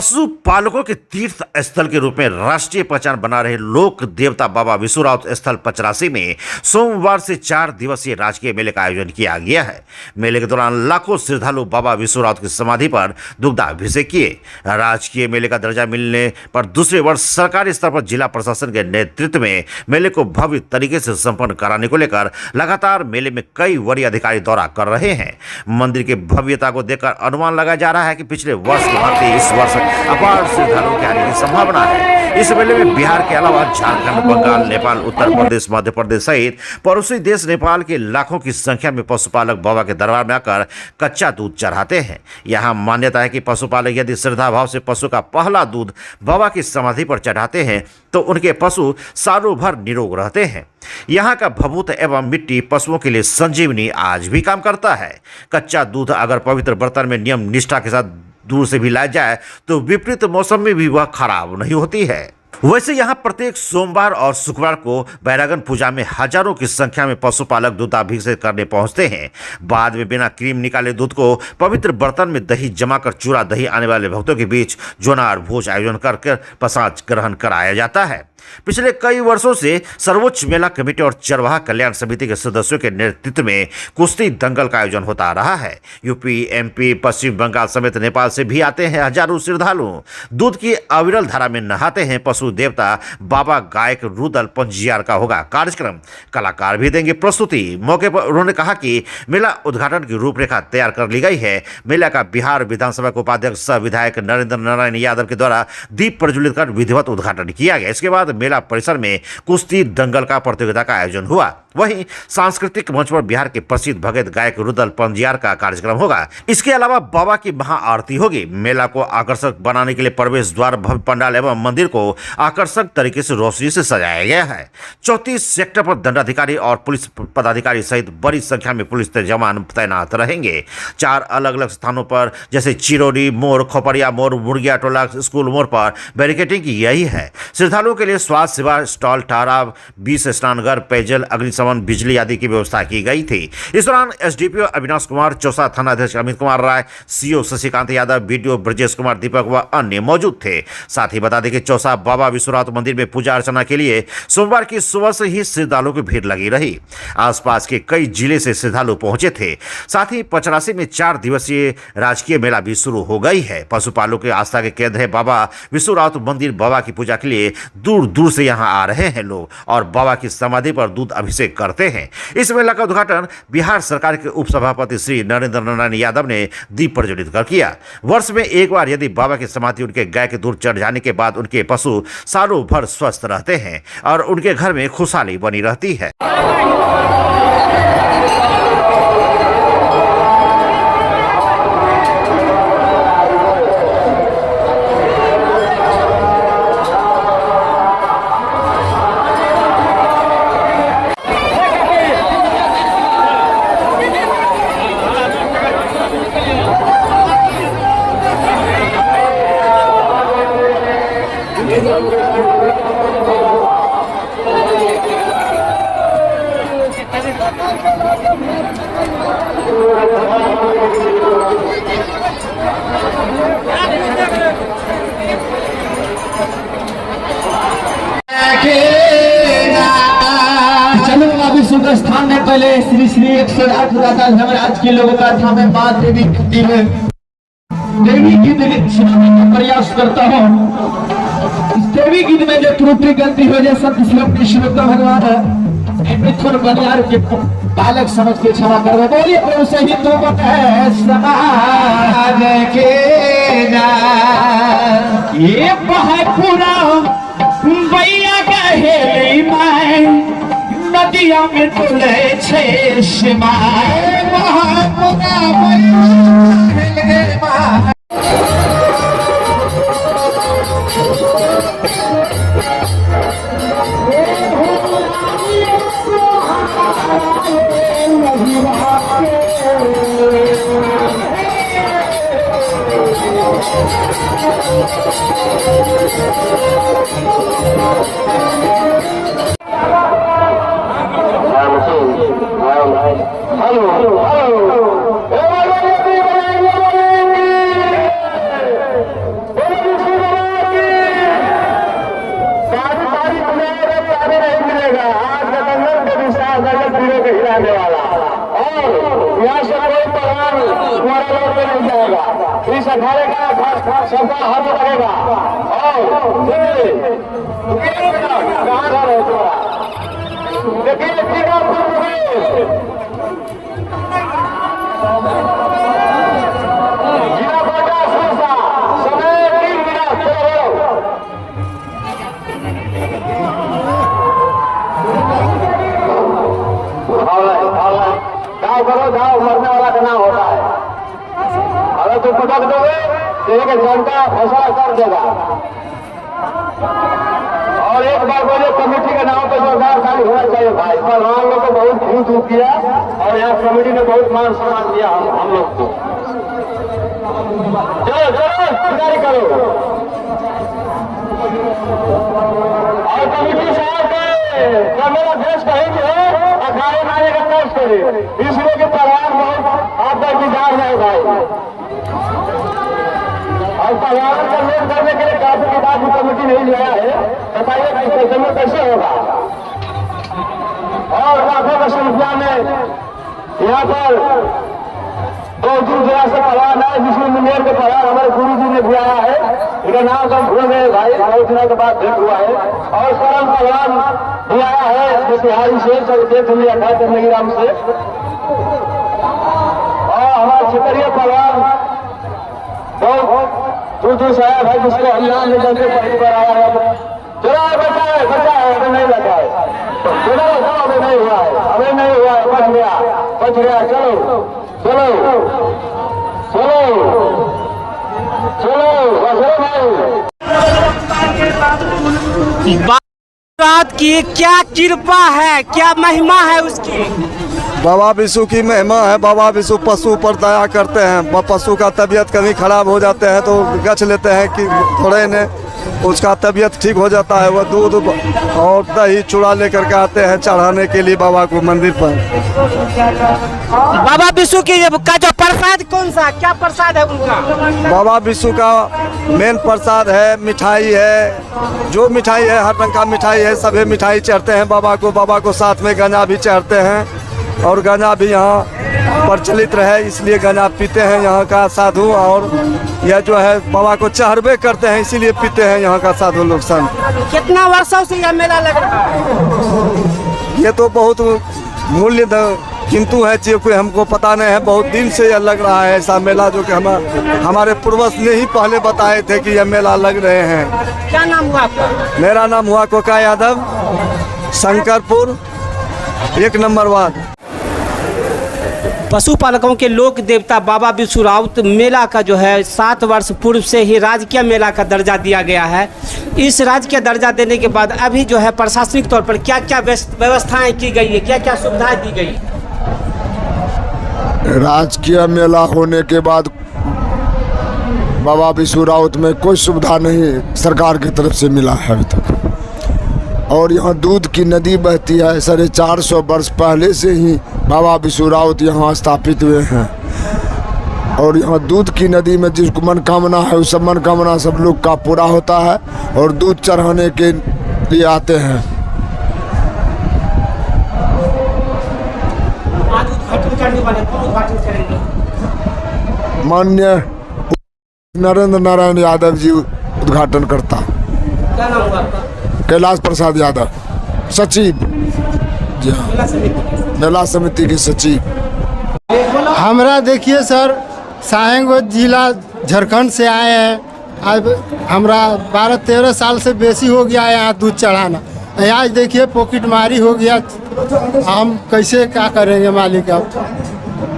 पशु पालकों के तीर्थ स्थल के रूप में राष्ट्रीय पहचान बना रहे लोक देवता बाबा विश्वराव स्थल पचरासी में सोमवार से 4 दिवसीय राजकीय मेले का आयोजन किया गया है। मेले के दौरान लाखों श्रद्धालु बाबा विश्वराव की समाधि पर दुग्धाभिषेक किए। राजकीय मेले का दर्जा मिलने पर दूसरे वर्ष सरकारी स्तर पर जिला प्रशासन के नेतृत्व में मेले को भव्य तरीके से संपन्न कराने को लेकर लगातार मेले में कई वरीय अधिकारी दौरा कर रहे हैं। मंदिर की भव्यता को देखकर अनुमान लगाया जा रहा है कि पिछले वर्ष की भांति इस वर्ष अपार श्रद्धालुओं के आने की संभावना है। इस मेले में बिहार के अलावा झारखंड, बंगाल, नेपाल, उत्तर प्रदेश, मध्य प्रदेश सहित पड़ोसी देश नेपाल के लाखों की संख्या में पशुपालक बाबा के दरबार में आकर कच्चा दूध चढ़ाते हैं। यहाँ मान्यता है कि पशुपालक यदि श्रद्धा भाव से पशु का पहला दूध बाबा की समाधि पर चढ़ाते हैं तो उनके पशु सालों भर निरोग रहते हैं। यहाँ का भभूत एवं मिट्टी पशुओं के लिए संजीवनी आज भी काम करता है। कच्चा दूध अगर पवित्र बर्तन में नियम निष्ठा के साथ दूर से भी लाया जाए तो विपरीत मौसम में भी वह खराब नहीं होती है। वैसे यहाँ प्रत्येक सोमवार और शुक्रवार को बैरागन पूजा में हजारों की संख्या में पशुपालक दूधाभिषेक करने पहुंचते हैं। बाद में बिना क्रीम निकाले दूध को पवित्र बर्तन में दही जमाकर चूरा दही आने वाले भक्तों के बीच जोनार भोज आयोजन कर प्रसाद ग्रहण कराया जाता है। पिछले कई वर्षों से सर्वोच्च मेला कमेटी और चरवाहा कल्याण समिति के सदस्यों के नेतृत्व में कुश्ती दंगल का आयोजन होता रहा है। यूपी, एमपी, पश्चिम बंगाल समेत नेपाल से भी आते हैं हजारों श्रद्धालु। दूध की अविरल धारा में नहाते हैं पशु देवता बाबा। गायक रुदल पंजियार का होगा कार्यक्रम, कलाकार भी देंगे प्रस्तुति। मौके पर उन्होंने कहा कि मेला उद्घाटन की रूपरेखा तैयार कर ली गई है। मेला का बिहार विधानसभा के उपाध्यक्ष सह विधायक नरेंद्र नारायण यादव के द्वारा दीप प्रज्वलित कर विधिवत उद्घाटन किया गया। इसके बाद मेला परिसर में कुश्ती दंगल का प्रतियोगिता का आयोजन हुआ। वहीं सांस्कृतिक मंच पर बिहार के प्रसिद्ध भगत गायक रुदल पंजियार का कार्यक्रम होगा। इसके अलावा बाबा की महाआरती होगी। मेला को आकर्षक बनाने के लिए प्रवेश द्वार, भव्य पंडाल एवं मंदिर को आकर्षक तरीके से रोशनी से सजाया गया है। 34 सेक्टर पर दंडाधिकारी और पुलिस पदाधिकारी सहित बड़ी संख्या में पुलिस जवान तैनात रहेंगे। 4 अलग अलग स्थानों पर जैसे चिरौरी मोड़, खोपड़िया मोड़, मुर्गिया टोला, स्कूल मोड़ पर बैरिकेडिंग की यही है। श्रद्धालुओं के लिए स्वास्थ्य सेवा स्टॉल, ठहराव, 20 स्नानघर, पेयजल, अग्निशमन, बिजली आदि की व्यवस्था की गई थी। इस दौरान एसडीपीओ अविनाश कुमार, चौसा थाना अध्यक्ष अमित कुमार राय, सीओ शशिकांत यादव, बीडीओ ब्रजेश कुमार दीपक व अन्य मौजूद थे। साथ ही बता दें कि चौसा बाबा विश्वनाथ मंदिर में पूजा अर्चना के लिए सोमवार की सुबह से ही श्रद्धालुओं की भीड़ लगी रही। आसपास के कई जिले से श्रद्धालु पहुंचे थे। साथ ही पचरासी में 4 दिवसीय राजकीय मेला भी शुरू हो गई है। पशुपालकों के आस्था के केंद्र है बाबा विश्वनाथ मंदिर। बाबा की पूजा के लिए दूर दूर से यहाँ आ रहे हैं लोग और बाबा की समाधि पर दूध अभिषेक करते हैं। इस मेला का उद्घाटन बिहार सरकार के उप सभापति श्री नरेंद्र नारायण यादव ने दीप प्रज्वलित कर किया। वर्ष में एक बार यदि बाबा की समाधि उनके गाय के दूध चढ़ जाने के बाद उनके पशु सालों भर स्वस्थ रहते हैं और उनके घर में खुशहाली बनी रहती है। चलो अभी शुभ स्थान में पहले श्री श्री 108 दाता धर्मराज के लोगों का था। मैं बात देवी गीत सुनाने का प्रयास करता हूँ। इस देवी गीत में जो त्रुटि गलती हो जाए सब श्रोता भगवान मिथुन बनियार के बालक समझ के क्षमा कर बोलिए। प्रेम से ही तो समाज के ये पूरा भैया कहे माय नदिया में डुले छे शिमाय महापुरा हेलो इस अखाड़े का सबका हाथ लगेगा। और कहाँ घर है तुम्हारा? देखिए जिला बाटा सिरसा, समय 3 मिनट। जाओ करो, जाओ, मरने वाला का नाम होता है। अगर तुम पटक दोगे तो एक घंटा फैसला कर देगा। और एक बार बोले कमेटी के नाम पर जोरदार ताली होना चाहिए भाई। पहलवान लोग को बहुत खूब धूप किया और यहाँ कमेटी ने बहुत मान सम्मान दिया हम लोग को। चलो चलो तैयारी करो। और कमेटी साहब का मेरा देश कहीं भी है अखाड़े में आने का कोशिश करे, इसलिए कि पहलवान बहुत आपका इंतजार है भाई। और पहलवान का मेल करने के लिए काफी किताब की कमेटी नहीं लिया है, बताइए कि इस में कैसे होगा। और लाखों की संख्या में यहाँ पर दो दूर जगह से पहलवान है, जिसमें मुंगेर के पहलवान हमारे गुरु जी ने भी आया है। इनका नाम तो भूल गए भाई, बहुत दिनों के बाद भेंट हुआ है। और सरम पहलवान भी आया है बिहारी से, सब देख लिया था चंद्रगिराम से। और हमारा क्षेत्रीय पहलवान बहुत दूर से आया भाई, जिसको हम नाम नहीं जानते, पहली बार आया है। चलो बचा है, अभी नहीं लगा है। चलो अभी नहीं हुआ है, अभी नहीं हुआ है, बच गया। चलो चलो चलो चलो भाई। बात की क्या कृपा है, क्या महिमा है उसकी? बाबा विशु की महिमा है। बाबा विशु पशु पर दया करते हैं। पशु का तबीयत कभी खराब हो जाते हैं तो गच लेते हैं कि थोड़े ने उसका तबीयत ठीक हो जाता है। वह दूध और दही चूड़ा लेकर के आते हैं चढ़ाने के लिए बाबा को मंदिर पर। बाबा विशु की का जो प्रसाद कौन सा, क्या प्रसाद है उनका? बाबा विशु का मेन प्रसाद है मिठाई है। जो मिठाई है हर रंग का मिठाई है, सभी मिठाई चढ़ते हैं बाबा को। बाबा को साथ में गंजा भी चढ़ते हैं और गंजा भी यहाँ प्रचलित रहे इसलिए गंजा पीते हैं यहाँ का साधु। और यह जो है बाबा को चढ़ावे करते हैं इसीलिए पीते हैं यहाँ का साधु लोग संत। कितना वर्षों से यह मेला लग रहा है? ये तो बहुत मूल्य किंतु है, कोई हमको पता नहीं है। बहुत दिन से यह लग रहा है ऐसा मेला, जो कि हमारे पूर्वज ने ही पहले बताए थे कि यह मेला लग रहे हैं। क्या नाम हुआ आपका? मेरा नाम हुआ Coca Yadav, Shankarpur 1 number ward. पशुपालकों के लोक देवता बाबा विशु राउत मेला का जो है 7 वर्ष पूर्व से ही राजकीय मेला का दर्जा दिया गया है। इस राजकीय दर्जा देने के बाद अभी जो है प्रशासनिक तौर पर क्या क्या व्यवस्थाएं की गई है, क्या क्या सुविधाएं दी गई? राजकीय मेला होने के बाद बाबा विशु राउत में कोई सुविधा नहीं सरकार की तरफ से मिला है अभी तक। और यहाँ दूध की नदी बहती है। 450 वर्ष पहले से ही बाबा विशु राउत यहाँ स्थापित हुए हैं। और यहाँ दूध की नदी में जिसको मनोकामना है उस सब मनोकामना सब लोग का पूरा होता है और दूध चढ़ाने के लिए आते हैं। आज उद्घाटन करने वाले कौन उद्घाटन करेंगे? माननीय नरेंद्र नारायण यादव जी उद्घाटन करता। क्या नाम हुआ आपका? कैलाश प्रसाद यादव, सचिव। जी हाँ, मेला समिति के सचिव। हमरा देखिए सर, साहेबगंज जिला झारखंड से आए हैं। अब हमरा 12-13 साल से बेसी हो गया है यहाँ दूध चढ़ाना। आज देखिए पॉकेट मारी हो गया, हम कैसे क्या करेंगे मालिक? अब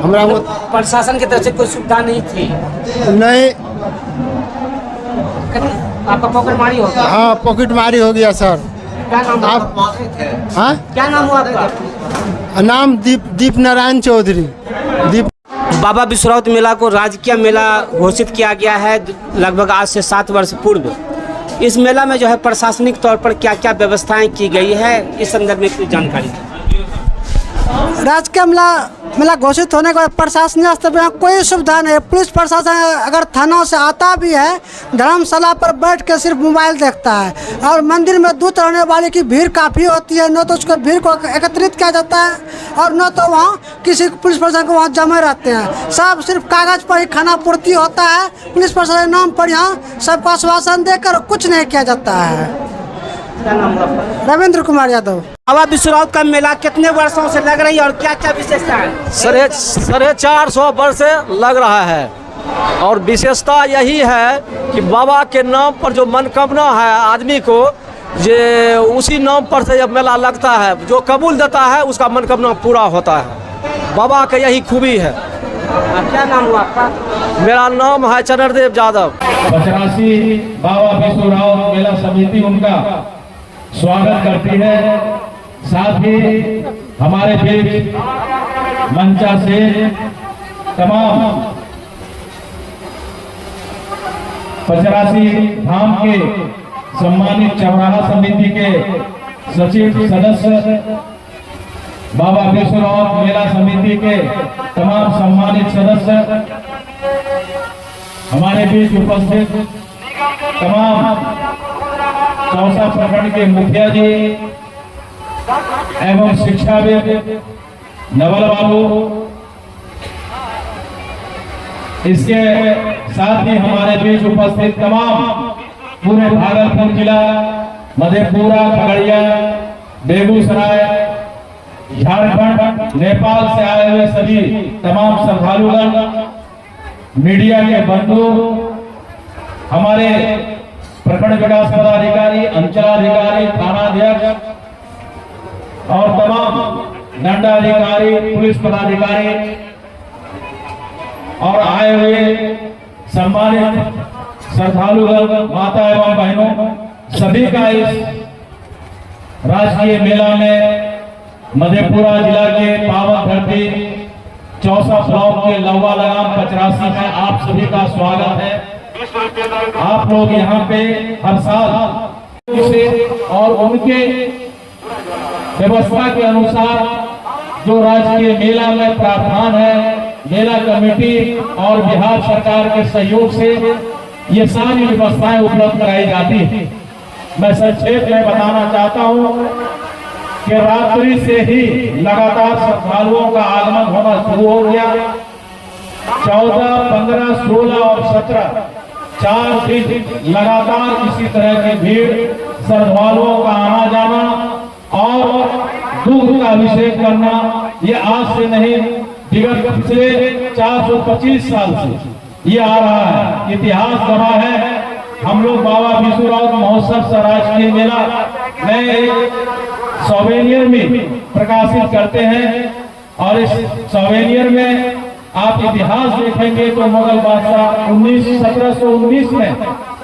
हमरा वो प्रशासन की तरफ से कोई सुविधा नहीं थी? नहीं। आपका पॉकेट मारी हो गया? हाँ पॉकेट मारी हो गया सर। क्या नाम आप हाँ क्या नाम हुआ आपका? नाम दीप नारायण चौधरी। दीप बाबा विशु राउत मेला को राजकीय मेला घोषित किया गया है लगभग आज से 7 वर्ष पूर्व। इस मेला में जो है प्रशासनिक तौर पर क्या क्या व्यवस्थाएं की गई है, इस संदर्भ में कुछ जानकारी? राजकीय मेला घोषित होने के बाद प्रशासनिक स्तर पर यहाँ कोई सुविधा नहीं है। पुलिस प्रशासन अगर थानों से आता भी है, धर्मशाला पर बैठ के सिर्फ मोबाइल देखता है। और मंदिर में दूध रहने वाले की भीड़ काफ़ी होती है, न तो उसको भीड़ को एकत्रित किया जाता है और न तो वहाँ किसी पुलिस प्रशासन को वहाँ जमे रहते हैं। सब सिर्फ कागज़ पर ही खाना पूर्ति होता है। पुलिस प्रशासन नाम पर यहाँ सबको आश्वासन देकर कुछ नहीं किया जाता है। रविंद्र कुमार यादव। बाबा विश्वराउत का मेला कितने वर्षों से लग रही है और क्या क्या विशेषता है? 450 वर्ष से लग रहा है और विशेषता यही है कि बाबा के नाम पर जो मनोकामना है आदमी को, ये उसी नाम पर से जब मेला लगता है, जो कबूल देता है उसका मनोकामना पूरा होता है। बाबा का यही खूबी है। क्या नाम हुआ आपका? मेरा नाम है चंद्रदेव यादव। 85 बाबा विश्वराउत मेला समिति उनका स्वागत करती है। साथ ही हमारे बीच मंचा से तमाम 85 धाम के सम्मानित चौराहा समिति के सचिव सदस्य, बाबा विश्वराउत मेला समिति के तमाम सम्मानित सदस्य, हमारे बीच उपस्थित तमाम चौसा प्रखंड के मुखिया जी एवं शिक्षाविद नवल बाबू, इसके साथ ही हमारे बीच उपस्थित तमाम पूरे भागलपुर जिला, मधेपुरा, खगड़िया, बेगूसराय, झारखंड, नेपाल से आए हुए सभी तमाम श्रद्धालुगण, मीडिया के बंधु, हमारे प्रखंड विकास पदाधिकारी, अंचलाधिकारी, थानाध्यक्ष और तमाम दंडाधिकारी, पुलिस पदाधिकारी और आए हुए सम्मानित श्रद्धालुगण, माता एवं बहनों, सभी का इस राजकीय मेला में मधेपुरा जिला के पावन धरती चौसा ब्लॉक के लौवा लगाम 85 में आप सभी का स्वागत है। आप लोग यहाँ पे हर साल से और उनके व्यवस्था के अनुसार जो राजकीय मेला में प्रावधान है, मेला कमेटी और बिहार सरकार के सहयोग से ये सारी व्यवस्थाएं उपलब्ध कराई जाती है। मैं संक्षेप में बताना चाहता हूँ कि रात्रि से ही लगातार श्रद्धालुओं का आगमन होना शुरू हो गया। 14, 15, 16 और 17 4 दिन लगातार इसी तरह की भीड़, श्रद्धालुओं का आना जाना और दूध का अभिषेक करना, ये आज से नहीं, विगत पिछले 425 साल से ये आ रहा है। इतिहास गवाह है। हम लोग बाबा विश्वराउत महोत्सव से राजकीय मेला में एक सोवेनियर में प्रकाशित करते हैं और इस सोवेनियर में आप इतिहास देखेंगे तो मुगल बादशाह 1719 में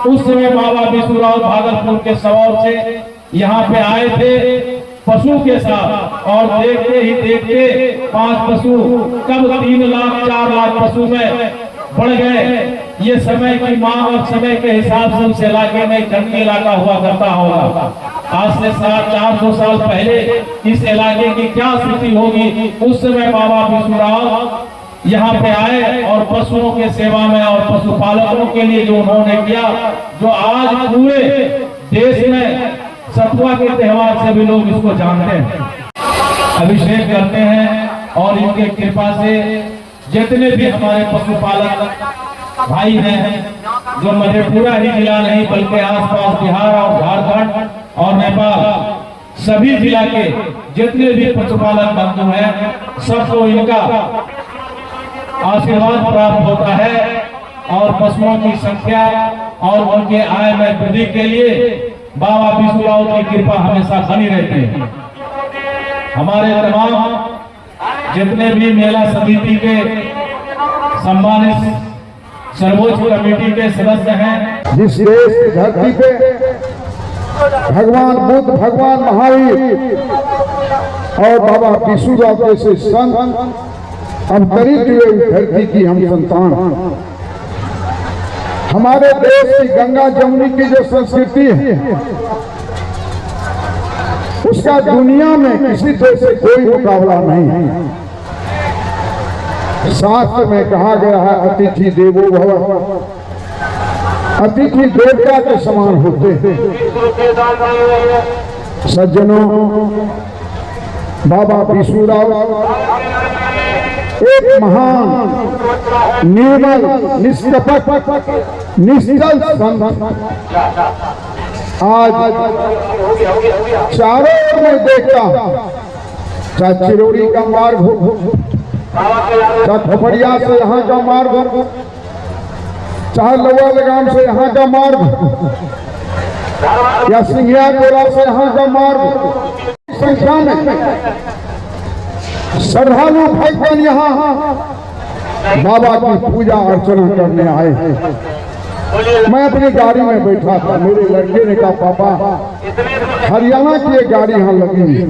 उस समय बाबा विश्वराउत भागलपुर के सवार से यहाँ पे आए थे पशु के साथ और देखते ही देखते 5 पशु कब 3 लाख 4 लाख पशु में बढ़ गए। ये समय की मांग और समय के हिसाब से उस इलाके में जंगली इलाका हुआ करता होगा। आज से 400 साल पहले इस इलाके की क्या स्थिति होगी। उस समय बाबा विश्वराउत यहाँ पे आए और पशुओं के सेवा में और पशुपालकों के लिए जो उन्होंने किया, जो आज पूरे देश में सतुआ के त्योहार से भी लोग इसको जानते हैं, अभिषेक करते हैं और इनके कृपा से जितने भी हमारे पशुपालक भाई हैं, जो मधेपुरा ही जिला नहीं बल्कि आसपास बिहार और झारखंड और नेपाल सभी जिला के जितने भी पशुपालक बंधु हैं, सबको इनका आशीर्वाद प्राप्त होता है और पशुओं की संख्या और उनके आय में वृद्धि के लिए बाबा विश्वराउत की कृपा हमेशा बनी रहती है। हमारे तमाम जितने भी मेला समिति के सम्मानित सर्वोच्च कमेटी के सदस्य हैं, जिस देश की धरती पे भगवान बुद्ध, भगवान महावीर और बाबा विश्वराउत जैसे संत अवतरित हुए इस धरती की हम संतान, हमारे देश की गंगा जमुनी की जो संस्कृति है, उसका दुनिया में किसी देश से कोई मुकाबला नहीं है। शास्त्र में कहा गया है अतिथि देवो भव, अतिथि देवता के समान होते हैं। सज्जनों, बाबा बिसूराव एक महान, निर्मल, निष्कपट, निश्चल संत आज चारों ओर में देखता, चाहे चिरौरी का मार्ग हो, चाहे खोपड़िया से यहाँ का मार्ग हो, चाहे लोअर लगाम से यहाँ का मार्ग, या सिंघिया कोला से यहाँ का मार्ग, संख्या में श्रद्धालु भक्तगण यहाँ बाबा की पूजा अर्चना करने आए हैं। मैं अपनी गाड़ी में बैठा था, मेरे लड़के ने कहा पापा हरियाणा की एक गाड़ी यहाँ लगी हुई है,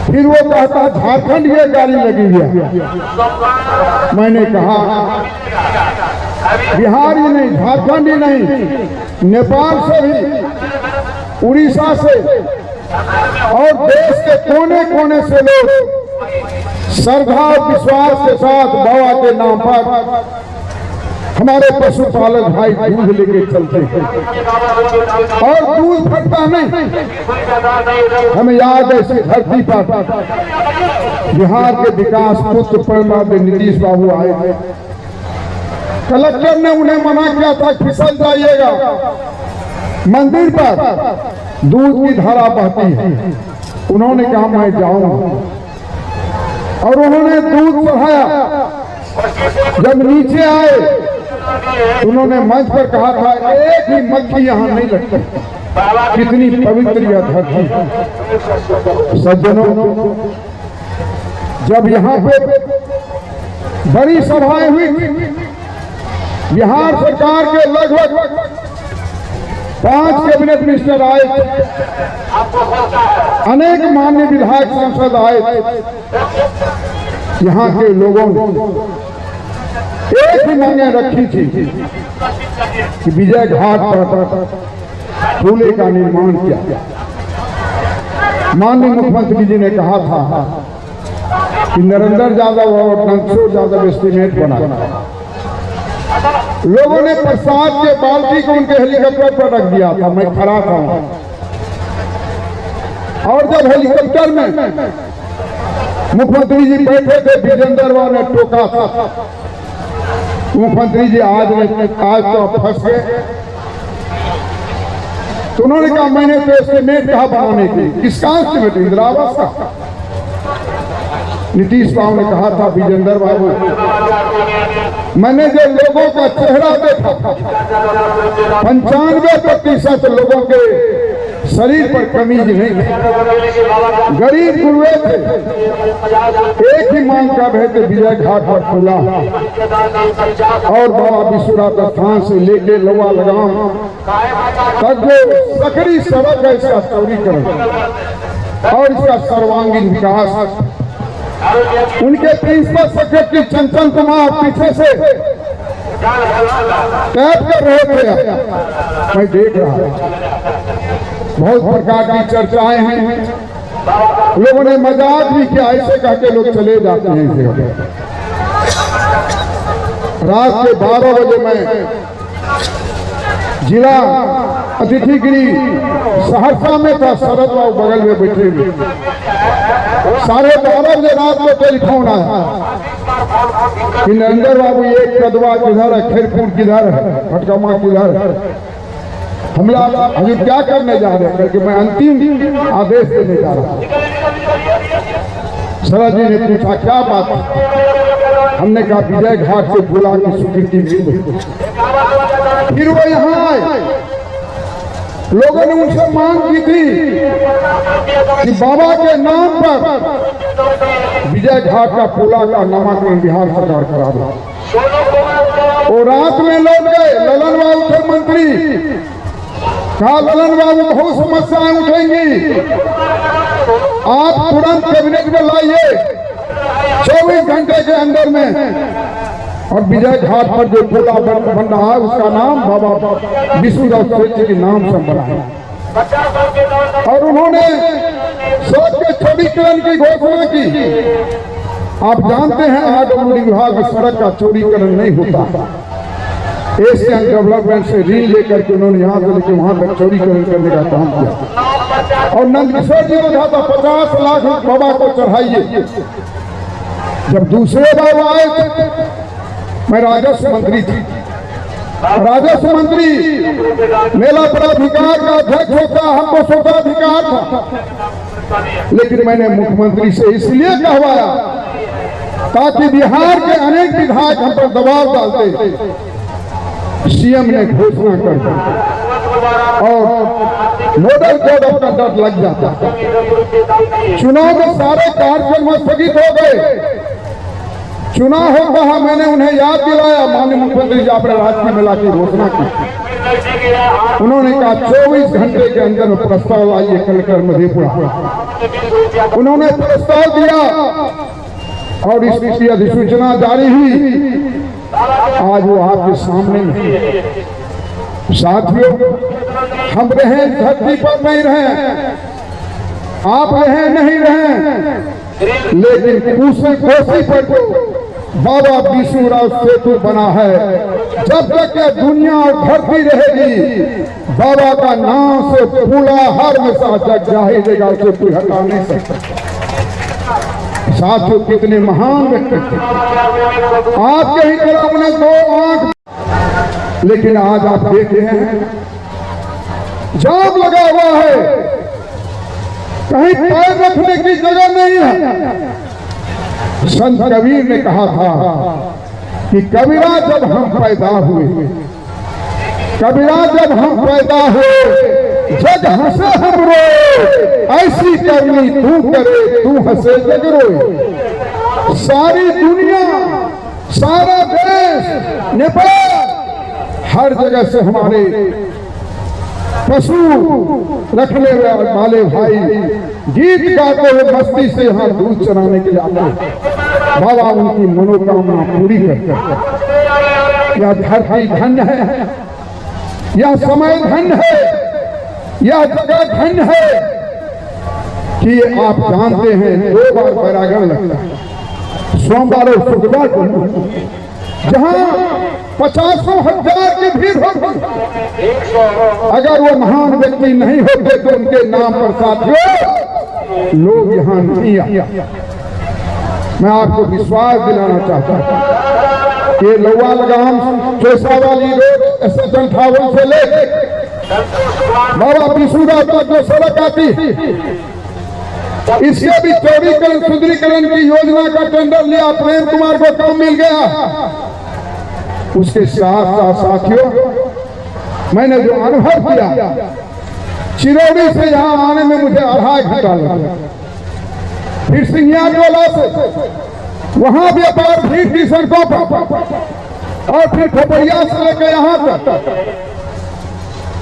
फिर वो कहता झारखंड की एक गाड़ी लगी हुई है। मैंने कहा बिहार ही नहीं, झारखंड ही नहीं, नेपाल से भी, उड़ीसा से और देश के कोने कोने से लोग श्रद्धा और विश्वास के साथ बाबा के नाम पर हमारे पशुपालक भाई दूध लेके चलते हैं। और दूध फटता नहीं, हमें याद है इसी धरती पर बिहार के विकास पुत्र प्रहलाद नीतीश बाबू आए थे। कलेक्टर ने उन्हें मना किया था फिसल जाइएगा, मंदिर पर दूध की धारा बहती है। उन्होंने कहा मैं जाऊंगा, और उन्होंने दूध चढ़ाया। जब नीचे आए उन्होंने मंच पर कहा था एक ही मक्खी यहाँ नहीं लगती। कितनी पवित्र यह धरती। सज्जनों, जब यहाँ पे बड़ी सभाएं हुई, बिहार सरकार के लगभग 5 कैबिनेट मिनिस्टर आए, अनेक माननीय विधायक सांसद आए। यहाँ के लोगों ने एक ही मांगे रखी थी कि विजय घाट पर पुल का निर्माण किया। माननीय मुख्यमंत्री जी ने कहा था कि नरेंद्र यादव और नंदकिशोर यादव एस्टीमेट बना। लोगों ने प्रसाद के बाल्टी को उनके हेलीकॉप्टर पर रख दिया था, मैं खड़ा था। और जब हेलीकॉप्टर में मुख्यमंत्री जी बैठे थे, विजेंद्र बाबू ने टोका था मुख्यमंत्री जी आज तो फंस गए। तो उन्होंने कहा मैंने तो एस्टीमेट कहा बनाने की, किसका एस्टीमेट? इंदिरा आवास का। नीतीश बाबू ने कहा था विजेंद्र बाबू, मैंने जो लोगों का चेहरा देखा, 95% लोगों के शरीर पर कमीज नहीं, गरीब गुरुए थे। एक ही मांग कर रहे थे विजय घाट पर खुला, और बाबा विश्वनाथ स्थान से लेके लोआ लगाम तक जो सकरी सड़क है, इसका चौड़ीकरण और इसका सर्वांगीण विकास। उनके प्रिंसिपल सेक्रेटरी चंचल कुमार पीछे से टैप कर रहे थे, मैं देख रहा। बहुत प्रकार की चर्चाएं हैं, लोगों ने मजाक भी किया, ऐसे कह के लोग चले जाते हैं। रात के 12 बजे में जिला अतिथिगिरी सहरसा में था, शरद बाबू बगल में बैठे हुए। 12:30 बजे रात को टेलीफोन आया कि नरेंद्र बाबू ये कदवा किधर है, खैरपुर किधर है, फटकामा किधर है, हमला हजूर क्या करने जा रहे हैं करके मैं अंतिम आदेश देने जा रहा हूँ। शरद जी ने पूछा क्या बात है? हमने कहा विजय घाट से बुला की स्वीकृति मिल गई। फिर वो यहाँ आए, लोगों ने उनसे मांग की थी कि बाबा के नाम पर विजय घाट का पुला का नामकरण बिहार सरकार करा दो। वो रात में लौट गए, ललन बाबू थे मंत्री, कहा ललन बाबू बहुत समस्याएं उठेंगी, आप तुरंत कैबिनेट में लाइए 24 घंटे के अंदर में। और विजय घाट पर जो पुला बन रहा है उसका नाम बाबा विश्वनाथ के नाम से बना है। और उन्होंने सड़क के चौड़ीकरण की घोषणा की। आप जानते हैं आरडब्ल्यूडी विभाग में सड़क का चौड़ीकरण नहीं होता। एशियन डेवलपमेंट से ऋण लेकर के उन्होंने यहाँ से लेकर वहां तक चौड़ीकरण करने का काम किया। और नंदकिशोर जी ने कहा था 50 लाख बाबा को चढ़ाइए। जब दूसरे बाबा आए थे, मैं राजस्व मंत्री थी। राजस्व मंत्री मेला प्राधिकार का अध्यक्ष होता, हमको स्वतंत्राधिकार था, लेकिन मैंने मुख्यमंत्री से इसलिए कहवाया ताकि बिहार के अनेक विधायक हम पर दबाव डालते। सीएम ने घोषणा कर दी और मॉडल कोड ऑफ कंडक्ट लग जाता। चुनाव में सारे कार्यक्रम स्थगित हो गए। चुनाव हो रहा, मैंने उन्हें याद दिलाया, माननीय मुख्यमंत्री जी आपने राजकीय मेला की घोषणा की। उन्होंने कहा 24 घंटे के अंदर में प्रस्ताव आइए कलेक्टर मधेपुरा। उन्होंने प्रस्ताव दिया और इसकी अधिसूचना जारी हुई। आज वो आपके सामने में। साथियों, हम रहे धरती पर नहीं रहे, आप रहे नहीं रहे, लेकिन दूसरी कोसी पर बाबा बिशुराव सेतु बना है। जब तक ये दुनिया और धरती रहेगी, बाबा का नाम से पूरा हर हमेशा जग जाहिर देगा, उसे कोई हटा नहीं सकता। साथियों, कितने महान व्यक्ति थे। आपके ही तरह अपने 2 आंख, लेकिन आज आप देख रहे हैं जाम लगा हुआ है, कहीं पैर रखने की जगह नहीं है। संत कबीर ने कहा था कि कबीरा जब हम पैदा हुए, कबीरा जब हम पैदा हुए, जग हंसे हम रोए, ऐसी करनी तू करे, तू हंसे जग रोए। सारी दुनिया, सारा देश, नेपाल, हर जगह से हमारे पशु रखने वाले भाई गीत गाते हुए मस्ती से यहाँ दूध चराने के लिए आते। बाबा उनकी मनोकामना पूरी करते। यह धरती धन्य है, यह समय धन्य है, यह जगह धन्य है कि आप जानते हैं 2 बार परागण लगता है, सोमवार और शुक्रवार को, जहां 50,000 की भीड़ होगी। अगर वो महान व्यक्ति नहीं होते तो उनके नाम पर साथियों लोग यहाँ नहीं आए। मैं आपको विश्वास दिलाना चाहता हूँ कि लोवा लगाम चोसा वाली रोड एसएचएन टावर से ले बाबा बिशुराव तक जो सड़क आती, इसके भी चौड़ीकरण सुदृढ़ीकरण की योजना का टेंडर लिया, प्रेम कुमार को काम मिल गया। उसके साथ साथ साथियों, मैंने जो अनुभव किया, चिरौड़ी से यहाँ आने में मुझे 2.5 घंटा लगा, फिर सिंगियाटोला से वहां व्यापार भीड़ की सड़कों पर, और फिर खोपड़िया से लेकर यहाँ तक।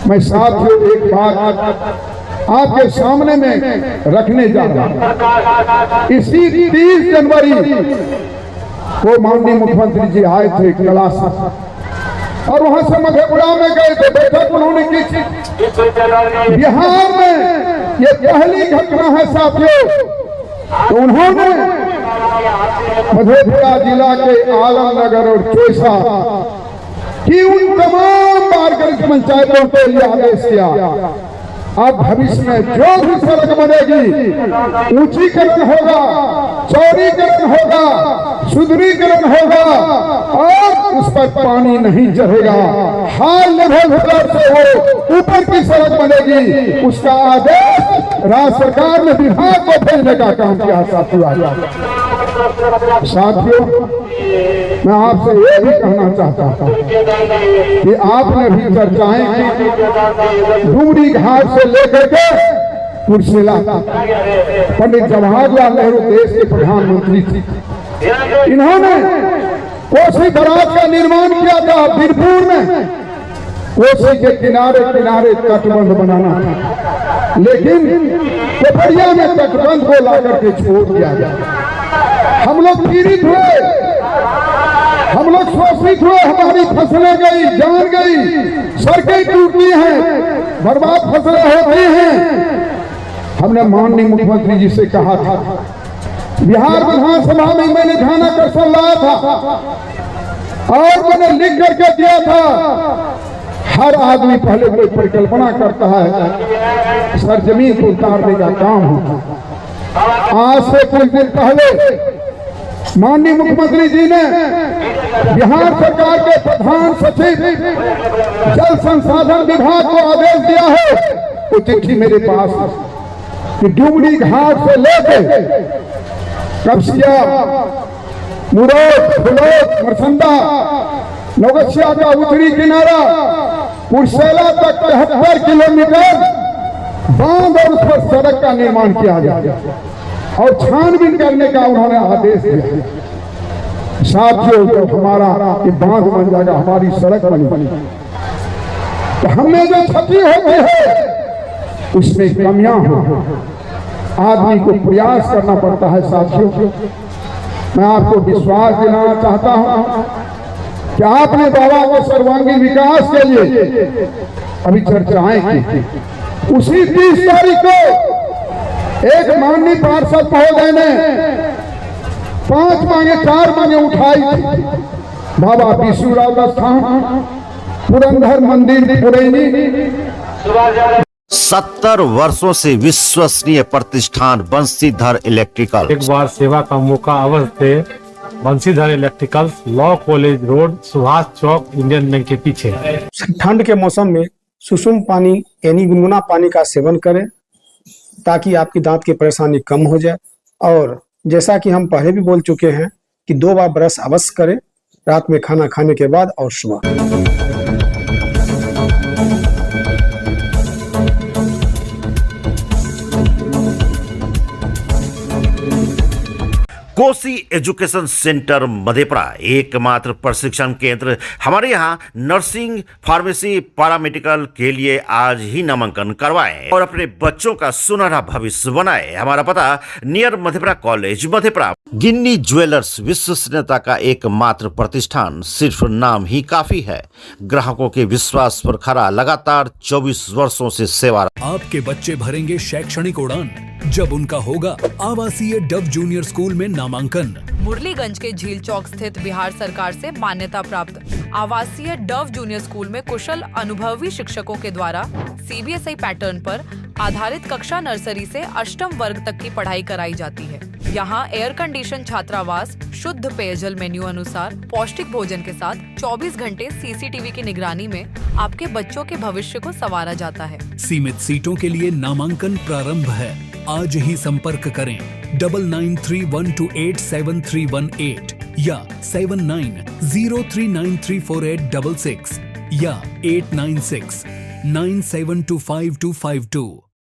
मैं साथियों एक बात आपके सामने में रखने जा रहा हूं। इसी 30 जनवरी को माननीय मुख्यमंत्री जी आए थे कैलाश और वहां से मधेपुरा में गए थे, बैठक उन्होंने की थी। बिहार में ये पहली घटना है साथियों। तो उन्होंने मधेपुरा जिला के आलमनगर और चोइसा की उन तमाम मार्गदर्शक पंचायतों के लिए आदेश किया, अब भविष्य में जो भी सड़क बनेगी, ऊंचीकरण होगा, चौड़ीकरण होगा, सुदृढ़ीकरण होगा और उस पर पानी नहीं चढ़ेगा। हाल लेवल से वो ऊपर की सड़क बनेगी, उसका आदेश राज्य सरकार ने विभाग को भेजने का काम किया। साथियों, मैं आपसे ये भी कहना चाहता था कि आपने भी चर्चाएं की डुमरी घाट से लेकर के कुर्सेला। पंडित जवाहरलाल नेहरू देश के प्रधानमंत्री थे। इन्होंने कोसी बराज का निर्माण किया था बीरपुर में। कोसी के किनारे किनारे तटबंध बनाना था, लेकिन कोपड़िया में तटबंध को ला करके छोड़ दिया गया। हम लोग पीड़ित हुए, हम लोग शोषित हुए, हमारी फसलें गई, जान गई, सड़कें टूटी हैं, बर्बाद फसलें होती हैं। हमने माननीय मुख्यमंत्री जी से कहा था, बिहार विधानसभा में मैंने ध्यानाकर्षण लाया था और मैंने लिख करके दिया था, हर आदमी पहले कोई परिकल्पना करता है, सरजमीन को उतारने का काम होता। आज से कुछ दिन पहले माननीय मुख्यमंत्री जी ने बिहार सरकार के प्रधान सचिव जल संसाधन विभाग को आदेश दिया है, वो चिट्ठी मेरे पास है कि डुमरी घाट से लेकर कपसिया, मुरौद, फुलौद, मरसंदा, नौगछिया का उत्तरी किनारा, कुर्सेला तक 73 किलोमीटर बांध और उस पर सड़क का निर्माण किया जाए और छानबीन करने का उन्होंने आदेश दिया। साथियों, जब हमारा ये बांध बन जाएगा, हमारी सड़क बनी, तो हमें जो क्षति होती है उसमें कमियां हो, आदमी को प्रयास करना पड़ता है। साथियों, मैं आपको विश्वास दिलाना चाहता हूं कि आपने बाबा के सर्वांगीण विकास के लिए अभी चर्चाएं की। उसी 30 तारीख को एक माननीय पार्षद महोदय ने 5 मांगे 4 मांगे उठाई थी। बाबा बिशुराव का स्थान, पुरंदर मंदिर पुरैनी। 70 वर्षों से विश्वसनीय प्रतिष्ठान बंसीधर इलेक्ट्रिकल। एक बार सेवा का मौका अवश्य थे। Bansidhar electricals, law college road, Subhash Chowk, Indian Bank के पीछे। ठंड के मौसम में सुसुम पानी यानी गुनगुना पानी का सेवन करें ताकि आपकी दांत की परेशानी कम हो जाए। और जैसा कि हम पहले भी बोल चुके हैं कि 2 बार ब्रश अवश्य करें, रात में खाना खाने के बाद और सुबह। कोसी एजुकेशन सेंटर मधेपुरा एकमात्र प्रशिक्षण केंद्र। हमारे यहाँ नर्सिंग, फार्मेसी, पैरामेडिकल के लिए आज ही नामांकन करवाएं और अपने बच्चों का सुनहरा भविष्य बनाएं। हमारा पता नियर मधेपुरा कॉलेज मधेपुरा। गिन्नी ज्वेलर्स विश्वसनीयता का एकमात्र प्रतिष्ठान, सिर्फ नाम ही काफी है। ग्राहकों के विश्वास पर खरा लगातार 24 वर्षों से सेवा। आपके बच्चे भरेंगे शैक्षणिक उड़ान जब उनका होगा आवासीय डव जूनियर स्कूल में नामांकन। मुरलीगंज के झील चौक स्थित बिहार सरकार से मान्यता प्राप्त आवासीय डव जूनियर स्कूल में कुशल अनुभवी शिक्षकों के द्वारा CBSI पैटर्न पर आधारित कक्षा नर्सरी से 8वीं वर्ग तक की पढ़ाई कराई जाती है। यहाँ एयर कंडीशन छात्रावास, शुद्ध पेयजल मेन्यू अनुसार पौष्टिक भोजन के साथ 24 घंटे CCTV की निगरानी में आपके बच्चों के भविष्य को संवारा जाता है। सीमित सीटों के लिए नामांकन प्रारंभ है। आज ही संपर्क करें 9931287318 या 7903934866 या 8969725252।